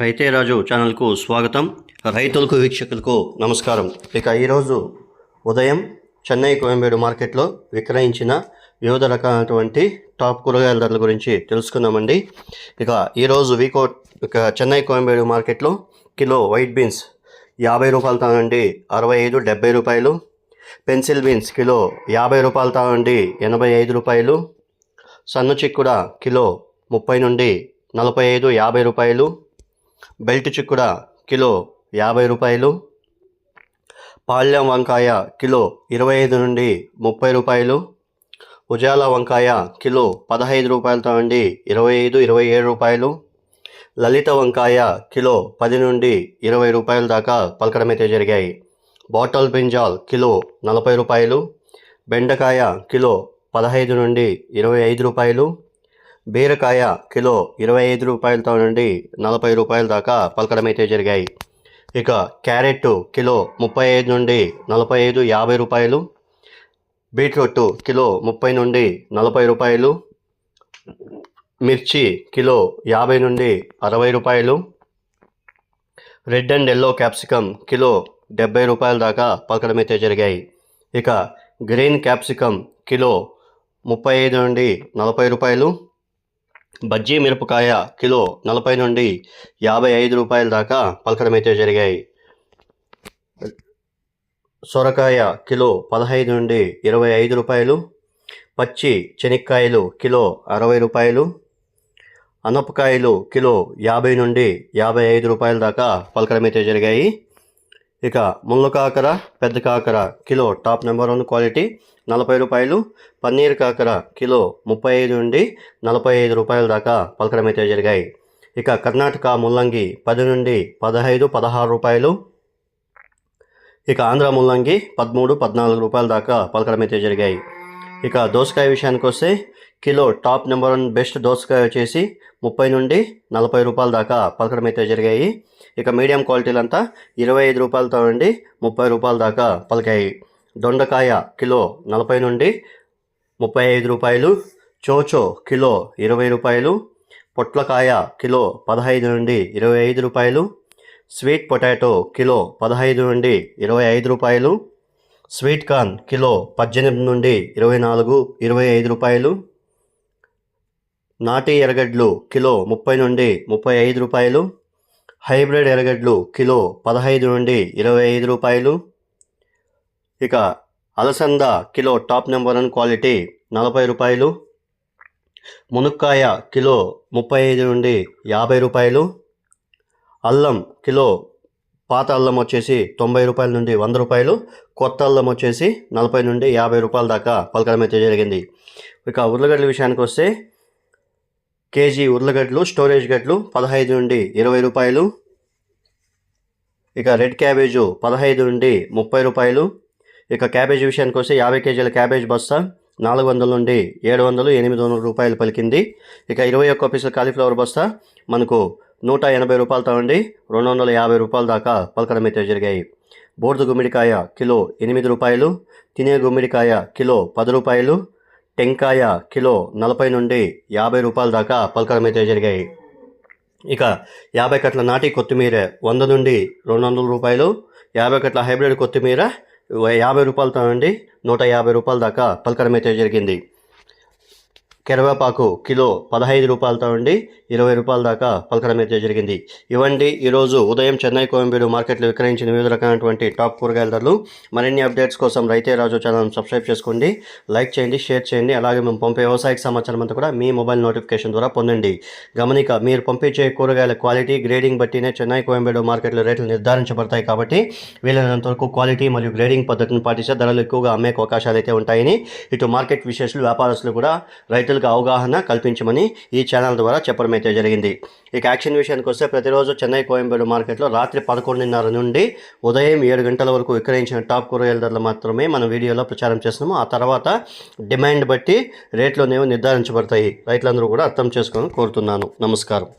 రైతే రాజు ఛానల్కు స్వాగతం. రైతులకు వీక్షకులకు నమస్కారం. ఇక ఈరోజు ఉదయం చెన్నై కోయంబేడు మార్కెట్లో విక్రయించిన వివిధ రకాలైనటువంటి టాప్ కూరగాయల ధరల గురించి తెలుసుకుందామండి. ఇక ఈరోజు చెన్నై కోయంబేడు మార్కెట్లో కిలో వైట్ బీన్స్ 50 రూపాయలతో నుండి 65, 70 రూపాయలు. పెన్సిల్ బీన్స్ కిలో 50 రూపాయలతో నుండి 85 రూపాయలు. సన్న చిక్కుడ కిలో 30 నుండి 45, 50 రూపాయలు. బెల్ట్ చిక్కుడ కిలో 50 రూపాయలు. పాళ్యం వంకాయ కిలో 25 నుండి 30 రూపాయలు. ఉజాల వంకాయ కిలో 15 రూపాయలతో నుండి 25, 27 రూపాయలు. లలిత వంకాయ కిలో 10 నుండి 20 రూపాయల దాకా పలకడమైతే జరిగాయి. బాటల్ బ్రింజాల్ కిలో 40 రూపాయలు. బెండకాయ కిలో 15 నుండి 25 రూపాయలు. బీరకాయ కిలో 25 రూపాయలతో నుండి 40 రూపాయల దాకా పలకడమైతే జరిగాయి. ఇక క్యారెట్ కిలో 35 నుండి 45, 50 రూపాయలు. బీట్రూట్ కిలో 30 నుండి 40 రూపాయలు. మిర్చి కిలో 50 నుండి 60 రూపాయలు. Red and yellow capsicum kilo 70 రూపాయల దాకా పలకడమైతే జరిగాయి. ఇక గ్రీన్ క్యాప్సికమ్ కిలో 35 నుండి 40 రూపాయలు. బజ్జీ మిరపకాయ కిలో 40 నుండి 55 రూపాయల దాకా పలకడమైతే జరిగాయి. సొరకాయ కిలో 15 నుండి 25 రూపాయలు. పచ్చి చెనిక్కాయలు కిలో 60 రూపాయలు. అనపకాయలు కిలో 50 నుండి 55 రూపాయల దాకా పలకడమైతే జరిగాయి. ఇక ముళ్ళ కాకర, పెద్ద కాకర కిలో టాప్ నెంబర్ 1 క్వాలిటీ 40 రూపాయలు. పన్నీర్ కాకర కిలో 35 నుండి 45 రూపాయల దాకా పలకడమైతే జరిగాయి. ఇక కర్ణాటక ముల్లంగి 10 నుండి 15, 16 రూపాయలు. ఇక ఆంధ్ర ముల్లంగి 13, 14 రూపాయల దాకా పలకడమైతే జరిగాయి. ఇక దోసకాయ విషయానికి వస్తే కిలో టాప్ నెంబర్ 1 బెస్ట్ దోసకాయ వచ్చేసి 30 నుండి 40 రూపాయల దాకా పలకడమైతే జరిగాయి. ఇక మీడియం క్వాలిటీలంతా 25 రూపాయలతో నుండి 30 రూపాయల దాకా పలికాయి. దొండకాయ కిలో 40 నుండి 35 రూపాయలు. చోచో కిలో 20 రూపాయలు. పొట్లకాయ కిలో 15 నుండి 25 రూపాయలు. స్వీట్ పొటాటో కిలో 15 నుండి 25 రూపాయలు. స్వీట్ కార్న్ కిలో 18 నుండి 24, 25 రూపాయలు. నాటి ఎర్రగడ్డలు కిలో 30 నుండి 35 రూపాయలు. హైబ్రిడ్ ఎర్రగడ్డలు కిలో 15 నుండి 25 రూపాయలు. ఇక అలసంద కిలో టాప్ నెంబర్ 1 క్వాలిటీ 40 రూపాయలు. మునక్కాయ కిలో 35 నుండి 50 రూపాయలు. అల్లం కిలో పాత అల్లం వచ్చేసి 90 రూపాయల నుండి 100 రూపాయలు. కొత్త అల్లం వచ్చేసి 40 నుండి 50 రూపాయల దాకా పలకడమైతే జరిగింది. ఇక ఉర్లగడ్డల విషయానికి వస్తే కేజీ ఉర్లగడ్డలు స్టోరేజ్ గడ్డలు 15 నుండి 20 రూపాయలు. ఇక రెడ్ క్యాబేజు 15 నుండి 30 రూపాయలు. ఇక క్యాబేజీ విషయానికి వస్తే 50 కేజీల క్యాబేజ్ బస్తా 400 నుండి 700, 800 రూపాయలు పలికింది. ఇక 21 పీసుల కాలీఫ్లవర్ బస్తా మనకు 180 రూపాయలతో నుండి 250 రూపాయల దాకా పలకడమైతే జరిగాయి. బోర్డు గుమ్మిడికాయ కిలో 8 రూపాయలు. తినే గుమ్మిడికాయ కిలో 10 రూపాయలు. టెంకాయ కిలో 40 నుండి 50 రూపాయల దాకా పలకడమైతే జరిగాయి. ఇక 50 కట్ల నాటి కొత్తిమీర 100 నుండి 200 రూపాయలు. 50 కట్ల హైబ్రిడ్ కొత్తిమీర 50 రూపాయలతో నుండి 150 రూపాయల దాకా పలకడమైతే జరిగింది. కరివేపాకు కిలో 15 రూపాయలతో నుండి 20 రూపాయల దాకా పలకడమైతే జరిగింది. ఇవండి ఈరోజు ఉదయం చెన్నై కోయంబేడు మార్కెట్లో విక్రయించిన వివిధ రకాలైనటువంటి టాప్ కూరగాయల ధరలు. మరిన్ని అప్డేట్స్ కోసం రైతే రాజు ఛానల్ని సబ్స్క్రైబ్ చేసుకోండి, లైక్ చేయండి, షేర్ చేయండి. అలాగే మేము పంపే వ్యవసాయ సమాచారం అంతా కూడా మీ మొబైల్ నోటిఫికేషన్ ద్వారా పొందండి. గమనిక, మీరు పంపించే కూరగాయల క్వాలిటీ గ్రేడింగ్ బట్టినే చెన్నై కోయంబేడు మార్కెట్లో రేట్లు నిర్ధారించబడతాయి. కాబట్టి వీలైనంత వరకు క్వాలిటీ మరియు గ్రేడింగ్ పద్ధతిని పాటిస్తే ధరలు ఎక్కువగా అమ్మే అవకాశాలు అయితే ఉంటాయని ఇటు మార్కెట్ విశేషాలు వ్యాపారస్తులు కూడా రైతులకు అవగాహన కల్పించమని ఈ ఛానల్ ద్వారా చెప్పడం అయితే జరిగింది. ఇక యాక్షన్ విషయానికి వస్తే ప్రతిరోజు చెన్నై కోయంబేడు మార్కెట్లో రాత్రి 11:30 నుండి ఉదయం 7 గంటల వరకు విక్రయించిన టాప్ కూరగాయల ధరలు మాత్రమే మనం వీడియోలో ప్రచారం చేస్తున్నాము. ఆ తర్వాత డిమాండ్ బట్టి రేట్లు అనేవి నిర్ధారించబడతాయి. రైతులందరూ కూడా అర్థం చేసుకొని కోరుతున్నాను. నమస్కారం.